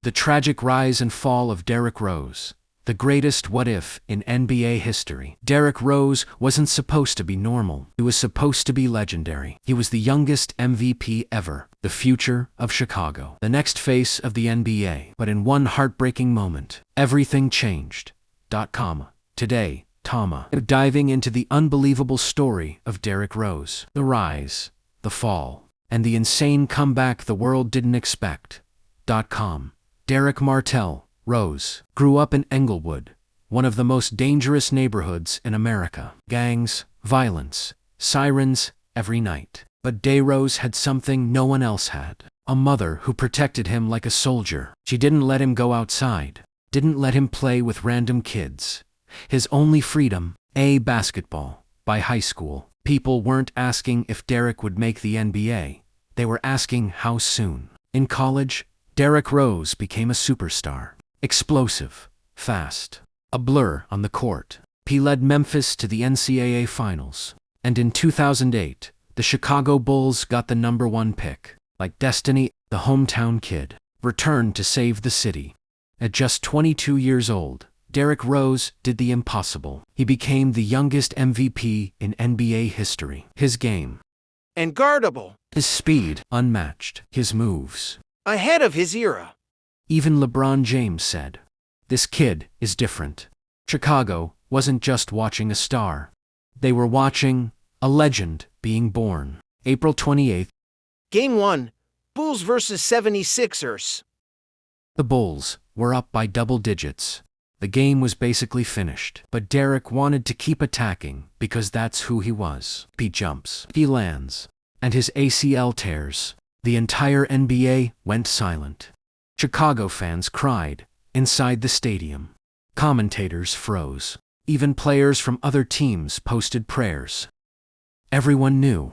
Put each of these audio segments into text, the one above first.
The tragic rise and fall of Derrick Rose, the greatest what-if in NBA history. Derrick Rose wasn't supposed to be normal. He was supposed to be legendary. He was the youngest MVP ever, the future of Chicago, the next face of the NBA. But in one heartbreaking moment, everything changed. Today, diving into the unbelievable story of Derrick Rose, the rise, the fall, and the insane comeback the world didn't expect. Derrick Martell Rose grew up in Englewood, one of the most dangerous neighborhoods in America. Gangs, violence, sirens every night. But Rose had something no one else had. A mother who protected him like a soldier. She didn't let him go outside, didn't let him play with random kids. His only freedom, basketball. By high school, people weren't asking if Derrick would make the NBA. They were asking how soon. In college, Derrick Rose became a superstar. Explosive, fast, a blur on the court. He led Memphis to the NCAA Finals. And in 2008, the Chicago Bulls got the #1 pick. Like destiny, the hometown kid returned to save the city. At just 22 years old, Derrick Rose did the impossible. He became the youngest MVP in NBA history. His game, unguardable. His speed, unmatched. His moves, Ahead of his era. even LeBron James said, "This kid is different." Chicago wasn't just watching a star. They were watching a legend being born. April 28th, Game 1, Bulls vs 76ers. the Bulls were up by double digits. The game was basically finished. But Derrick wanted to keep attacking because that's who he was. He jumps, he lands, and his ACL tears. The entire NBA went silent. Chicago fans cried inside the stadium. Commentators froze. Even players from other teams posted prayers. Everyone knew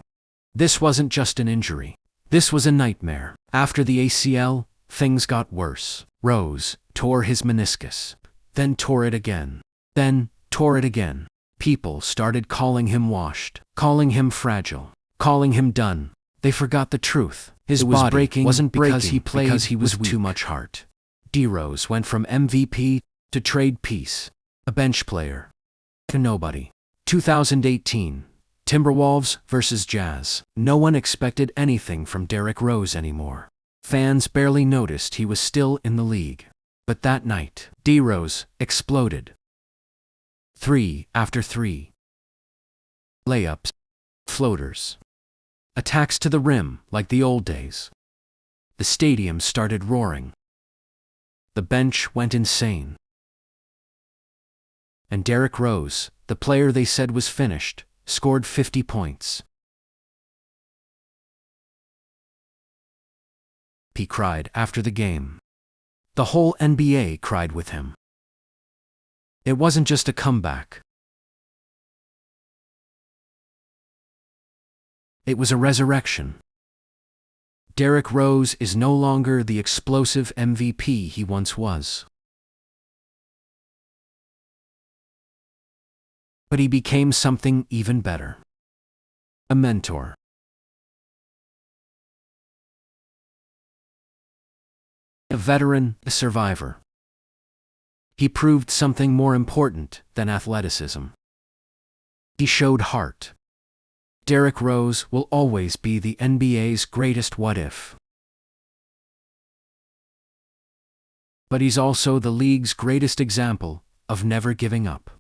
this wasn't just an injury. This was a nightmare. After the ACL, things got worse. Rose tore his meniscus, then tore it again, then tore it again. People started calling him washed, calling him fragile, calling him done. They forgot the truth. His body wasn't because he played, because he was with too much heart. D-Rose went from MVP to trade piece, a bench player, to nobody. 2018, Timberwolves vs Jazz. No one expected anything from Derrick Rose anymore. Fans barely noticed he was still in the league. But that night, D-Rose exploded. 3 after 3. Layups, floaters, attacks to the rim like the old days. The stadium started roaring. The bench went insane. And Derrick Rose, the player they said was finished, scored 50 points. He cried after the game. The whole NBA cried with him. It wasn't just a comeback. It was a resurrection. Derrick Rose is no longer the explosive MVP he once was. But he became something even better. A mentor. A veteran, a survivor. He proved something more important than athleticism. He showed heart. Derrick Rose will always be the NBA's greatest what-if. But he's also the league's greatest example of never giving up.